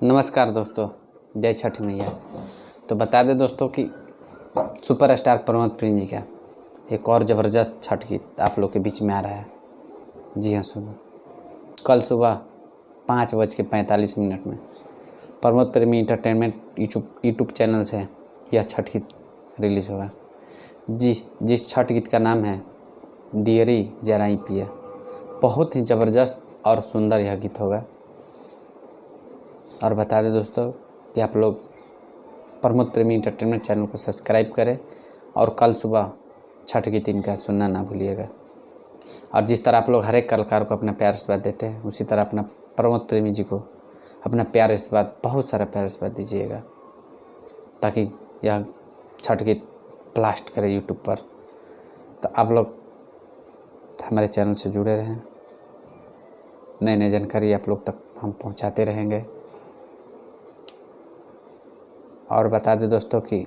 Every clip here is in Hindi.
नमस्कार दोस्तों, जय छठ मैया। तो बता दें दोस्तों कि सुपरस्टार प्रमोद प्रेम जी का एक और ज़बरदस्त छठ गीत आप लोग के बीच में आ रहा है। जी हाँ, सुनो। कल सुबह 5:45 में प्रमोद प्रेमी इंटरटेनमेंट यूट्यूब चैनल से यह छठ गीत रिलीज़ होगा। जिस छठ गीत का नाम है दियरी जराई पिया। बहुत ही ज़बरदस्त और सुंदर यह गीत होगा। और बता दें दोस्तों कि आप लोग प्रमोद प्रेमी इंटरटेनमेंट चैनल को सब्सक्राइब करें और कल सुबह छठ गीत इनका सुनना ना भूलिएगा। और जिस तरह आप लोग हर एक कलाकार को अपना प्यार आशीर्वाद देते हैं, उसी तरह अपना प्रमोद प्रेमी जी को अपना प्यार आशीर्वाद, बहुत सारा प्यार आशीर्वाद दीजिएगा, ताकि यह छठ गीत ब्लास्ट करे यूट्यूब पर। तो आप लोग हमारे चैनल से जुड़े रहें, नई नई जानकारी आप लोग तक हम पहुंचाते रहेंगे। और बता दें दोस्तों कि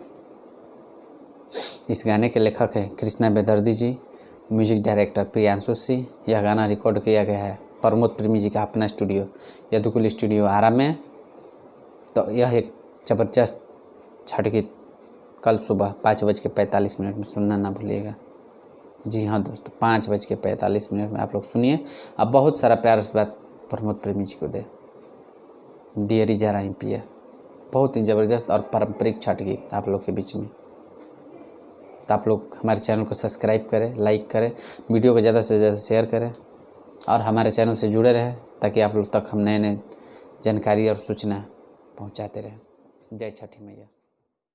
इस गाने के लेखक हैं कृष्णा बेदर्दी जी, म्यूजिक डायरेक्टर प्रियांशु सिंह। यह गाना रिकॉर्ड किया गया है प्रमोद प्रेमी जी का अपना स्टूडियो यदुकुल स्टूडियो आरा में। तो यह एक ज़बरदस्त छठ गीत कल सुबह 5:45 में सुनना ना भूलिएगा। जी हाँ दोस्तों, 5:45 में आप लोग सुनिए। अब बहुत सारा प्यार आशीर्वाद प्रमोद प्रेमी जी को दे। दियरी जराई पिया, बहुत ही ज़बरदस्त और पारंपरिक छठ गीत आप लोग के बीच में। तो आप लोग हमारे चैनल को सब्सक्राइब करें, लाइक करें, वीडियो को ज़्यादा से ज़्यादा शेयर करें और हमारे चैनल से जुड़े रहें, ताकि आप लोग तक हम नए नए जानकारी और सूचना पहुंचाते रहें। जय छठी मैया।